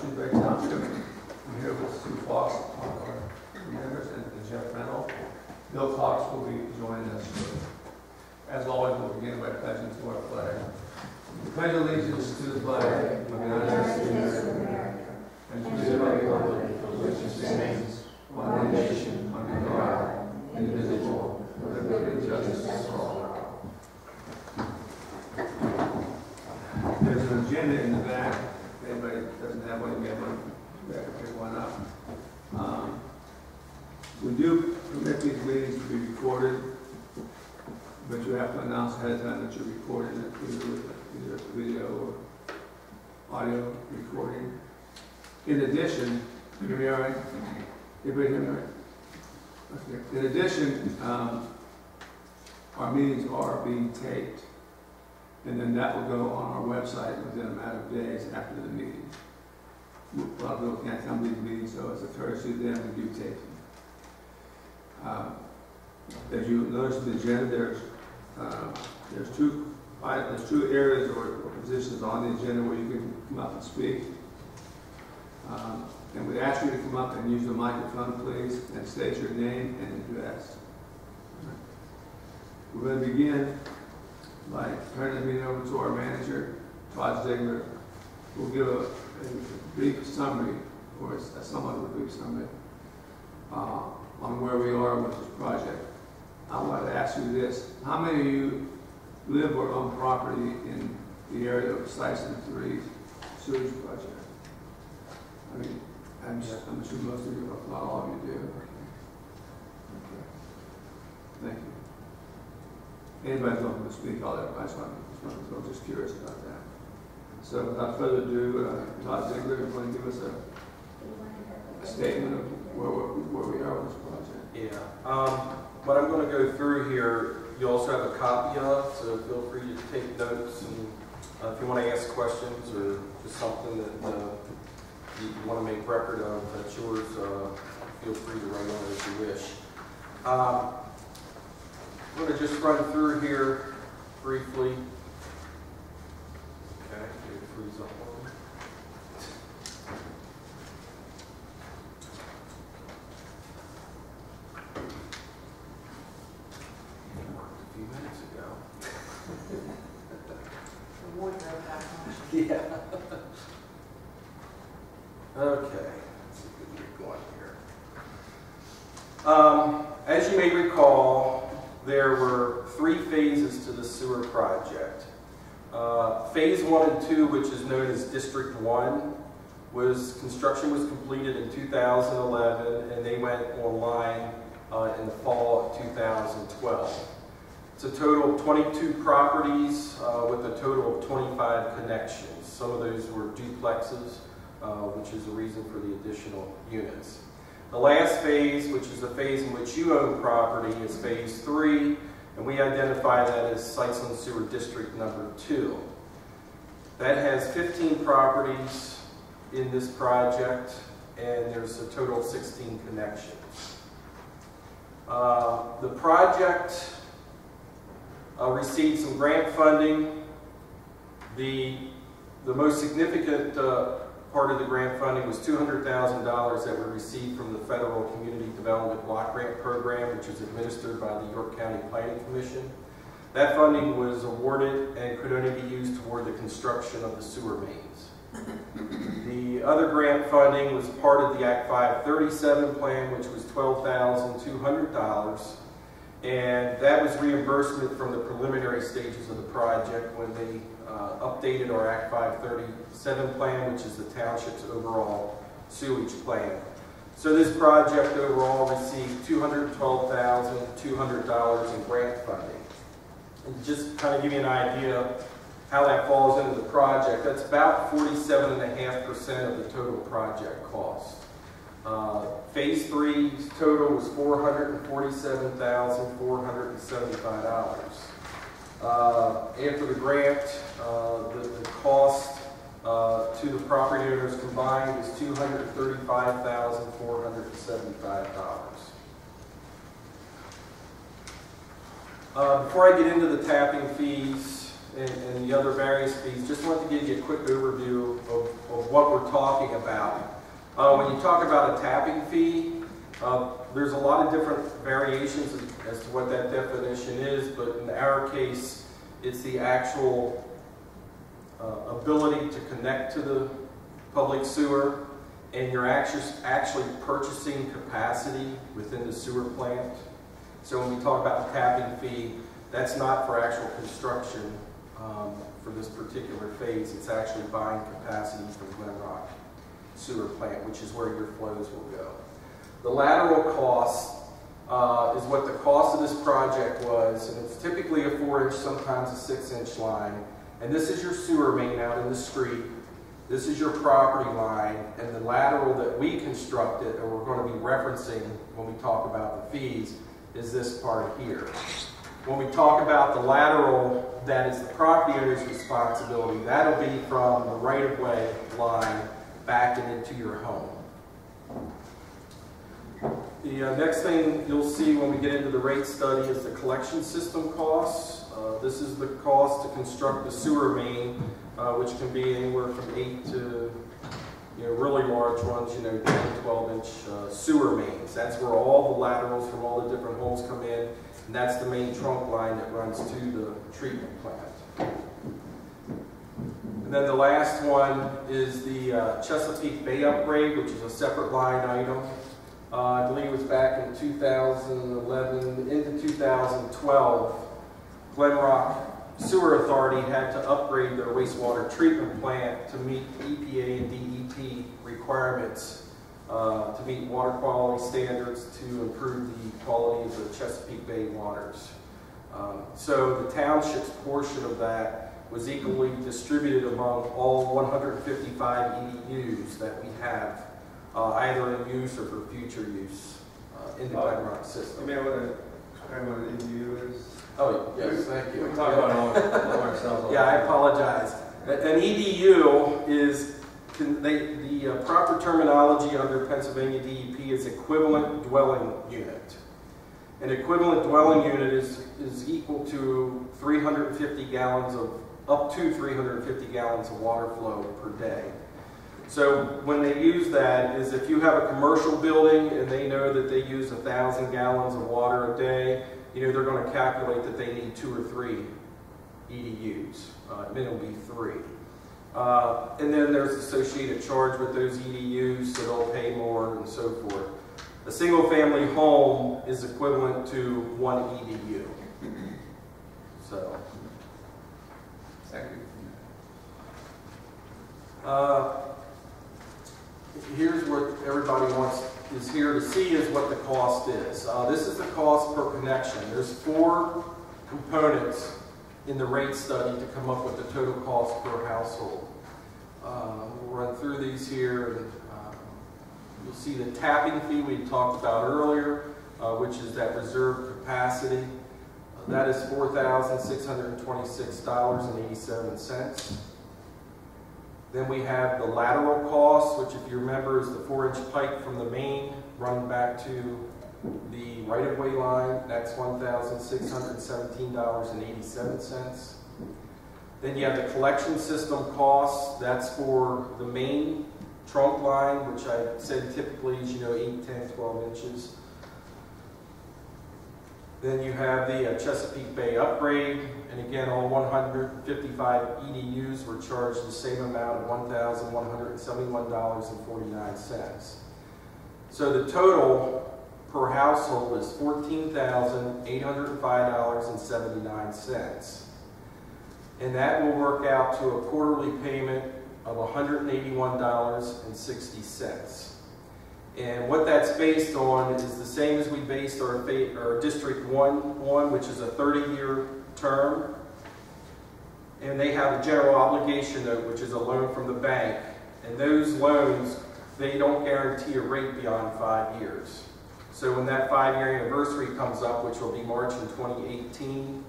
Shrewsbury Township. I'm here with Sue Fox, our members, and Jeff Reynolds. Bill Cox will be joining us shortly. As always, we'll begin by pledging to our flag. We pledge allegiance to the flag of the United States of America and to the republic for which it stands, one nation, under God, indivisible, with liberty and justice for all. There's an agenda in the back. If anybody doesn't have one, you get one. Pick one up. We do permit these meetings to be recorded, but you have to announce ahead of time that you're recording it, either video or audio recording. In addition, you hear me all right? Everybody hear me all right? Okay. In addition, our meetings are being taped, and then that will go on our website within a matter of days after the meeting. A lot of people can't come to these meetings, so as a courtesy to them, we do tape them. As you notice in the agenda, there's two areas or positions on the agenda where you can come up and speak. And we ask you to come up and use the microphone, please, and state your name and address. We're going to begin by turning the meeting over to our manager, Todd Ziegler, who will give a brief summary, or somewhat of a brief summary, on where we are with this project. I want to ask you this. How many of you live or own property in the area of Seitzland 3 sewage project? I mean, I'm sure most of you, if not all of you do. Okay. Thank you. Anybody's welcome to speak, all that. I'm just curious about that. So without further ado, Todd Ziegler is going to give us a statement of where we are with this project. Yeah. What I'm going to go through here, you also have a copy of, so feel free to take notes, and if you want to ask questions or just something that you want to make record of, that's yours, feel free to write on it if you wish. I'm going to just run through here briefly. Okay, freeze up on me. A few minutes ago. The wardrobe back on. Yeah. Okay, let's see if we can get going here. As you may recall, there were 3 phases to the sewer project. Phase 1 and 2, which is known as District 1, construction was completed in 2011, and they went online in the fall of 2012. It's a total of 22 properties with a total of 25 connections. Some of those were duplexes, which is the reason for the additional units. The last phase, which is the phase in which you own property, is phase 3, and we identify that as Seitzland Sewer District number 2. That has 15 properties in this project, and there's a total of 16 connections. The project received some grant funding. The most significant part of the grant funding was $200,000 that we received from the Federal Community Development Block Grant Program, which is administered by the York County Planning Commission. That funding was awarded and could only be used toward the construction of the sewer mains. The other grant funding was part of the Act 537 plan, which was $12,200, and that was reimbursement from the preliminary stages of the project when they updated our Act 537 plan, which is the Township's overall sewage plan. So this project overall received $212,200 in grant funding. And just kind of give you an idea how that falls into the project, that's about 47.5% of the total project cost. Phase 3's total was $447,475. After the grant, the cost to the property owners combined is $235,475. Before I get into the tapping fees and the other various fees, just wanted to give you a quick overview of what we're talking about. When you talk about a tapping fee, there's a lot of different variations as to what that definition is, but in our case, it's the actual ability to connect to the public sewer, and you're actually purchasing capacity within the sewer plant. So when we talk about the tapping fee, that's not for actual construction for this particular phase. It's actually buying capacity from Glenrock sewer plant, which is where your flows will go. The lateral cost is what the cost of this project was, and it's typically a 4-inch, sometimes a 6-inch line. And this is your sewer main out in the street. This is your property line, and the lateral that we constructed, or we're going to be referencing when we talk about the fees, is this part here. When we talk about the lateral that is the property owner's responsibility, that'll be from the right-of-way line back and into your home. The next thing you'll see when we get into the rate study is the collection system costs. This is the cost to construct the sewer main, which can be anywhere from 8 to really large ones, 10, 12-inch sewer mains. That's where all the laterals from all the different holes come in, and that's the main trunk line that runs to the treatment plant. And then the last one is the Chesapeake Bay upgrade, which is a separate line item. I believe it was back in 2011 into 2012. Glenrock Sewer Authority had to upgrade their wastewater treatment plant to meet EPA and DEP requirements to meet water quality standards to improve the quality of the Chesapeake Bay waters. So the township's portion of that was equally distributed among all 155 EDUs that we have, either in use or for future use in the Glenrock system. You may want to explain what an EDU is. Oh, yes, thank you. We talk about all ourselves. Yeah, I apologize. An EDU is, the proper terminology under Pennsylvania DEP is equivalent dwelling unit. An equivalent dwelling unit is equal to 350 gallons of, up to 350 gallons of water flow per day. So when they use that is if you have a commercial building and they know that they use 1,000 gallons of water a day, they're going to calculate that they need 2 or 3 EDUs. It'll be 3. And then there's associated charge with those EDUs, so they'll pay more and so forth. A single family home is equivalent to 1 EDU. So, Thank you. Here's what everybody is here to see is what the cost is. This is the cost per connection. There's 4 components in the rate study to come up with the total cost per household. We'll run through these here, and you'll see the tapping fee we talked about earlier, which is that reserve capacity. That is $4,626.87. Then we have the lateral cost, which if you remember is the 4-inch pipe from the main running back to the right-of-way line. That's $1,617.87. Then you have the collection system cost. That's for the main trunk line, which I said typically is 8, 10, 12 inches. Then you have the Chesapeake Bay upgrade, and again, all 155 EDUs were charged the same amount of $1,171.49. So the total per household is $14,805.79. And that will work out to a quarterly payment of $181.60. And what that's based on is the same as we based our District 1 on, which is a 30-year term. And they have a general obligation note, which is a loan from the bank. And those loans, they don't guarantee a rate beyond 5 years. So when that 5-year anniversary comes up, which will be March in 2018,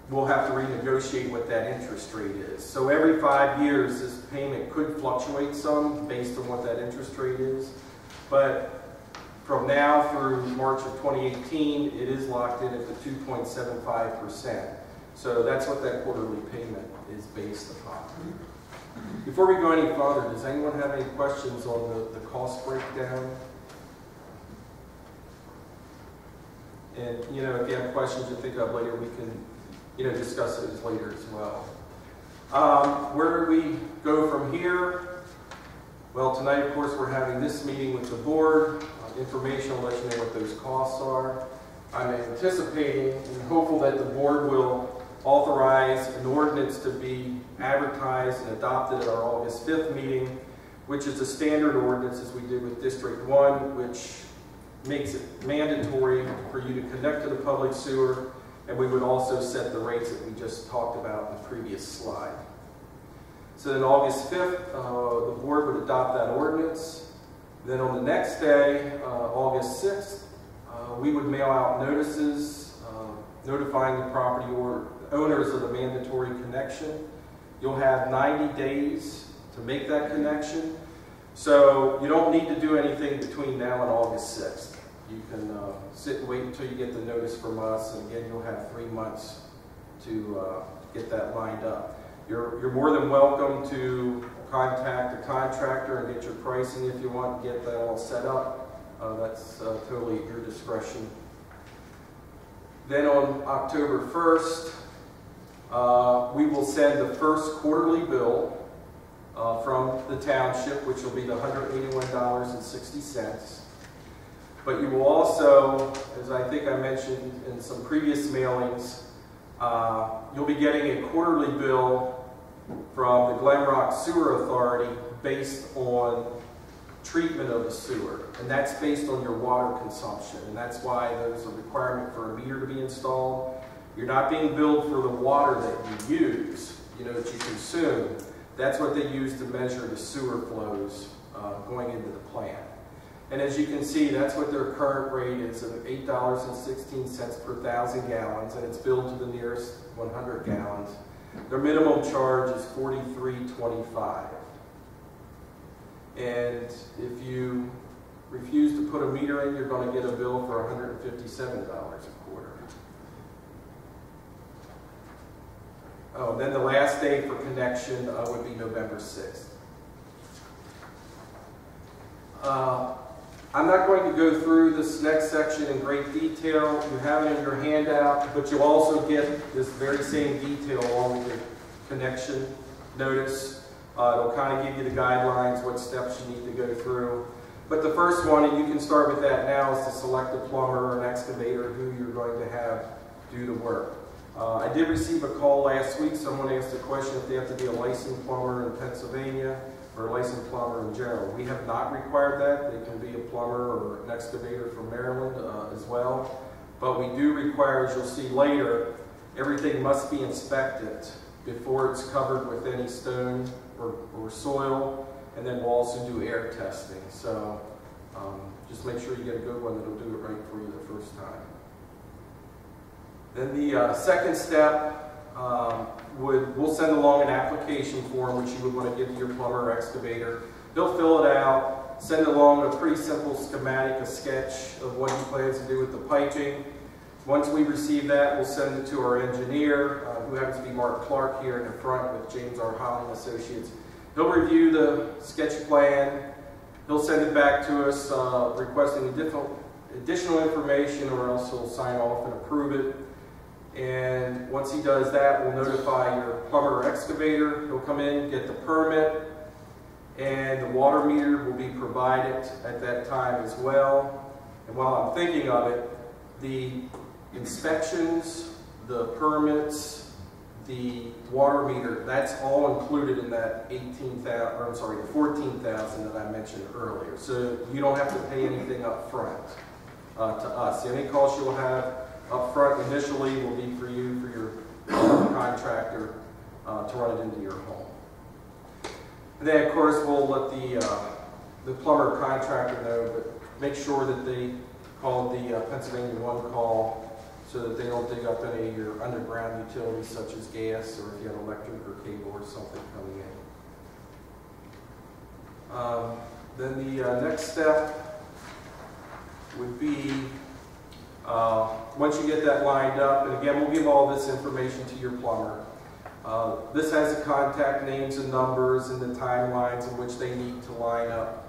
we'll have to renegotiate what that interest rate is. So every 5 years, this payment could fluctuate some based on what that interest rate is. But from now through March of 2018, it is locked in at the 2.75%. So that's what that quarterly payment is based upon. Before we go any further, does anyone have any questions on the cost breakdown? And, you know, if you have questions you think of later, we can, you know, discuss those later as well. Where do we go from here? Well, tonight, of course, we're having this meeting with the board. Information will let you know what those costs are. I'm anticipating and hopeful that the board will authorize an ordinance to be advertised and adopted at our August 5th meeting, which is a standard ordinance as we did with District 1, which makes it mandatory for you to connect to the public sewer, and we would also set the rates that we just talked about in the previous slide. So then August 5th, the board would adopt that ordinance. Then on the next day, August 6th, we would mail out notices notifying the property owners of the mandatory connection. You'll have 90 days to make that connection. So you don't need to do anything between now and August 6th. You can sit and wait until you get the notice from us, and again, you'll have 3 months to get that lined up. You're more than welcome to contact the contractor and get your pricing if you want to get that all set up. That's totally at your discretion. Then on October 1st, we will send the first quarterly bill from the township, which will be the $181.60. But you will also, as I think I mentioned in some previous mailings, you'll be getting a quarterly bill from the Glen Rock Sewer Authority based on treatment of the sewer. And that's based on your water consumption. And that's why there's a requirement for a meter to be installed. You're not being billed for the water that you use, you know, that you consume. That's what they use to measure the sewer flows going into the plant. And as you can see, that's what their current rate is of $8.16 per 1,000 gallons, and it's billed to the nearest 100 gallons. Their minimum charge is $43.25. And if you refuse to put a meter in, you're going to get a bill for $157 a quarter. Oh, and then the last day for connection would be November 6th. I'm not going to go through this next section in great detail. You have it in your handout, but you'll also get this very same detail along with your connection notice. It'll kind of give you the guidelines, what steps you need to go through. But the first one, and you can start with that now, is to select a plumber or an excavator who you're going to have do the work. I did receive a call last week. Someone asked a question if they have to be a licensed plumber in Pennsylvania or a licensed plumber in general. We have not required that. They can be a plumber or an excavator from Maryland as well. But we do require, as you'll see later, everything must be inspected before it's covered with any stone or soil, and then we'll also do air testing. So just make sure you get a good one that'll do it right for you the first time. Then the second step, we'll send along an application form which you would want to give to your plumber or excavator. They'll fill it out, send along a pretty simple schematic, a sketch of what he plans to do with the piping. Once we receive that, we'll send it to our engineer, who happens to be Mark Clark here in the front with James R. Holling Associates. He'll review the sketch plan. He'll send it back to us requesting additional information, or else he'll sign off and approve it. And once he does that, we'll notify your plumber or excavator. He'll come in, get the permit, and the water meter will be provided at that time as well. And while I'm thinking of it, the inspections, the permits, the water meter, that's all included in that the $14,000 that I mentioned earlier. So you don't have to pay anything up front to us. The only cost you'll have up front initially will be for you, for your contractor to run it into your home. And then of course we'll let the plumber contractor know, but make sure that they call the Pennsylvania 1 call so that they don't dig up any of your underground utilities such as gas, or if you have electric or cable or something coming in. Then the next step would be Once you get that lined up, and again, we'll give all this information to your plumber. This has the contact names and numbers and the timelines in which they need to line up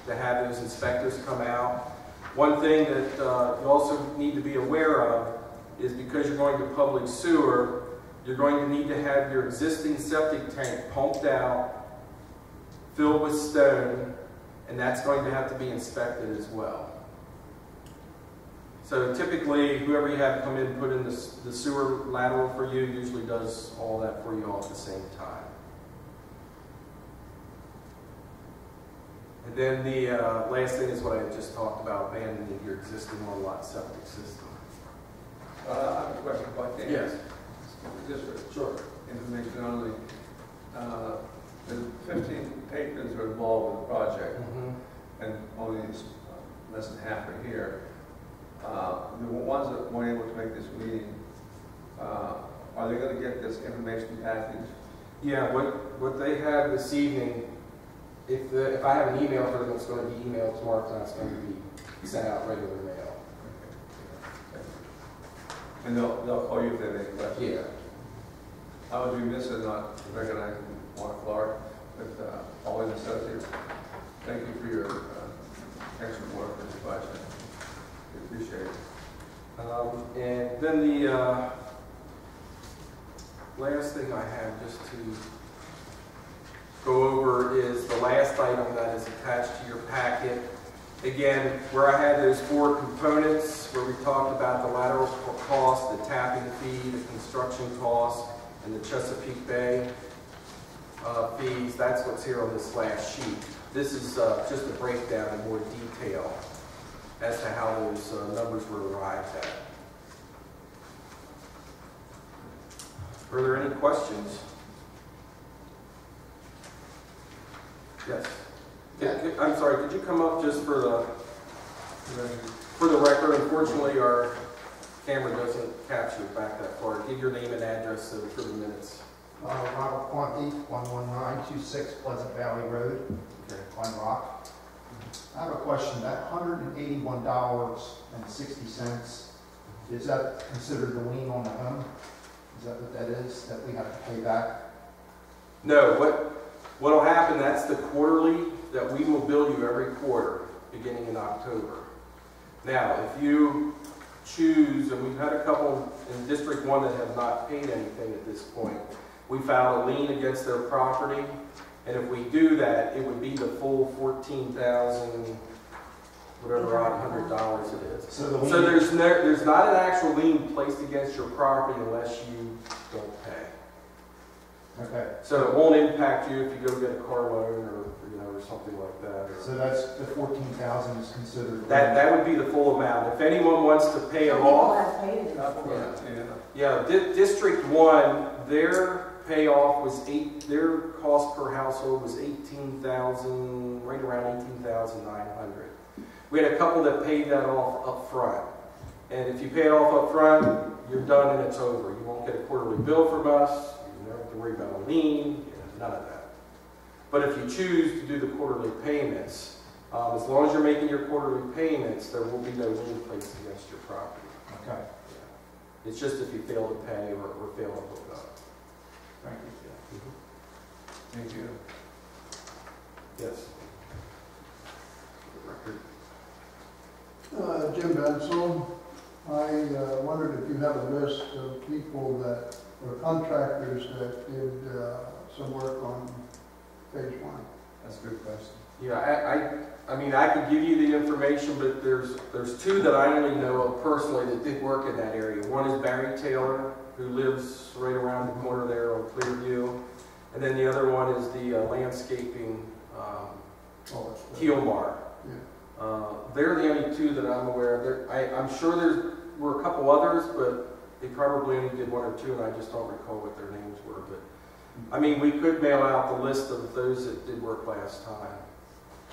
to have those inspectors come out. One thing that you also need to be aware of is because you're going to public sewer, you're going to need to have your existing septic tank pumped out, filled with stone, and that's going to have to be inspected as well. So typically, whoever you have come in and put in the sewer lateral for you usually does all that for you all at the same time. And then the last thing is what I just talked about, abandoning your existing one-lot septic system. I have a question about that. Yes. Just for short information only. The 15 patrons are involved with the project, and only less than half are here. The ones that weren't able to make this meeting, are they going to get this information package? Yeah, what they have this evening, if I have an email for them, it's going to be emailed tomorrow, so it's going to be sent out regular mail. And they'll call you if they have any questions? Yeah. I would be missing not recognizing Mark Clark, but all in associates. Thank you for your excellent work in this project. We appreciate it. And then the last thing I have just to go over is the last item that is attached to your packet. Again, where I had those 4 components, where we talked about the lateral cost, the tapping fee, the construction cost, and the Chesapeake Bay fees, that's what's here on this last sheet. This is just a breakdown in more detail as to how those numbers were arrived at. Are there any questions? Yes. I'm sorry, could you come up just for the record? Unfortunately, our camera doesn't capture back that far. Give your name and address for the minutes. Robert Quanti, 11926 Pleasant Valley Road, Glen Rock. I have a question. That $181.60, is that considered the lien on the home? Is that what that is, that we have to pay back? No, what will happen, that's the quarterly that we will bill you every quarter, beginning in October. Now, if you choose, and we've had a couple in District 1 that have not paid anything at this point, we filed a lien against their property, and if we do that, it would be the full $14,000, whatever odd $100 it is. So there's not an actual lien placed against your property unless you don't pay. Okay. So it won't impact you if you go get a car loan or something like that. So that's the $14,000 is considered. That would be the full amount. If anyone wants to pay it off. People have paid it. Yeah. District 1, their payoff was their cost per household was $18,000, right around $18,900. We had a couple that paid that off up front. And if you pay it off up front, you're done and it's over. You won't get a quarterly bill from us. You don't have to worry about a lien, none of that. But if you choose to do the quarterly payments, as long as you're making your quarterly payments, there will be no lien placed against your property. Okay. Yeah. It's just if you fail to pay or fail to hook up. Thank you. Thank you. Yes. Jim Bensel. I wondered if you have a list of people that, or contractors that did some work on phase 1. That's a good question. Yeah, I mean, I could give you the information, but there's 2 that I only know of personally that did work in that area. One is Barry Taylor, who lives right around the corner there on Clearview. And then the other one is the landscaping Keelmar. Yeah. They're the only 2 that I'm aware of. I'm sure there were a couple others, but they probably only did 1 or 2, and I just don't recall what their names were. But I mean, we could mail out the list of those that did work last time.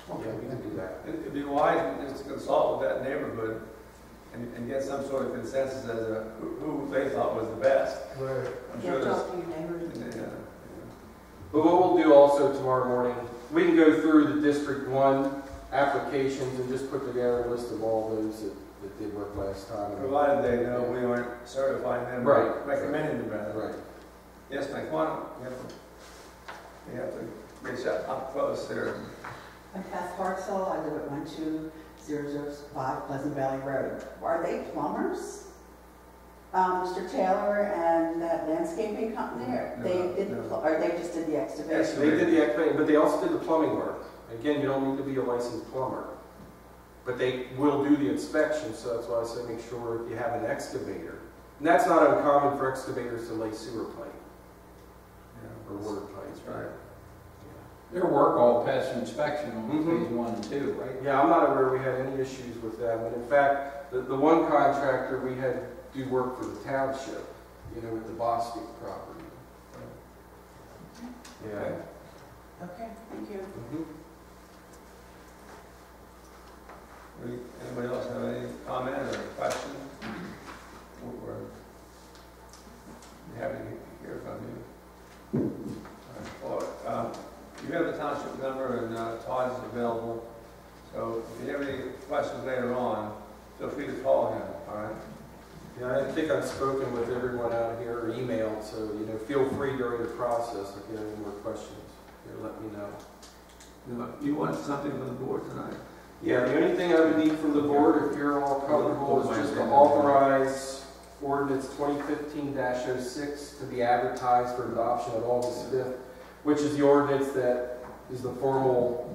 Okay. Yeah, we can do that. It'd be wise just to consult with that neighborhood and get some sort of consensus as to who they thought was the best. Right. I'm You sure have to there's. talk to your neighbors. Yeah. But what we'll do also tomorrow morning, we can go through the District 1 applications and just put together a list of all those that that did work last time. Provided they know we aren't certifying them, Right. recommending them rather. Right. Yes, Mike, come on, you have to reach up close there. I'm Kath Hartzell, I live at 12005 Pleasant Valley Road. Are they plumbers? Mr. Taylor and that landscaping company, or or they just did the excavation? Yes, They did the excavating, but they also did the plumbing work. Again, you don't need to be a licensed plumber. But they will do the inspection, so that's why I say make sure if you have an excavator. And that's not uncommon for excavators to lay sewer pipe or water pipes. That's right. Their work all passed inspection on Mhm. phase 1 and 2, right? Yeah, I'm not aware we had any issues with them. And in fact, the one contractor we had do work for the township, you know, with the BOS property. Yeah. Okay, thank you. Mhm. Anybody else have any comment or question? We're happy to hear from you. All right. Well, you have the township number and Todd is available. So if you have any questions later on, feel free to call him, all right? Yeah, I think I've spoken with everyone out here or emailed, so, you know, feel free during the process if you have any more questions. Here, let me know. You want something from the board tonight? Yeah, the only thing I would need from the board, if you're all comfortable, is just to authorize ordinance 2015-06 to be advertised for adoption on August 5th, which is the ordinance that is the formal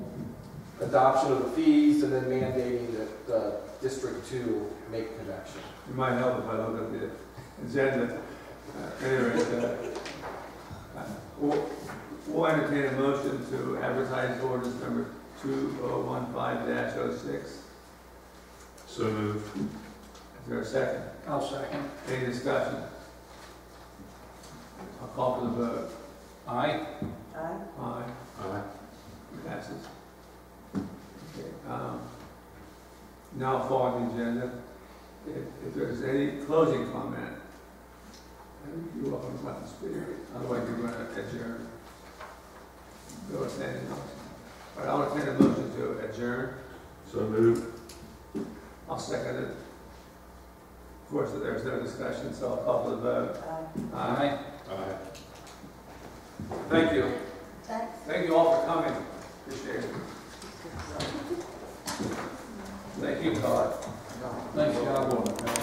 adoption of the fees and then mandating that District 2 make connection. It might help if I look at the agenda. Anyway, we'll entertain a motion to advertise ordinance number 2015-06. So moved. Is there a second? I'll second. Any discussion? I'll call for the vote. Aye. Aye. Aye. Aye. Passes. Okay, now following the agenda, if there's any closing comment, you're welcome to come and speak. Otherwise, you're going to adjourn. Go with anything else. All right, I'll entertain a motion to adjourn. So moved. I'll second it. Of course, there's no discussion, so I'll call for the vote. Aye. Aye. Thank you. Thanks. Thank you all for coming. Appreciate it. Thank you, Todd. Nice job on it, man.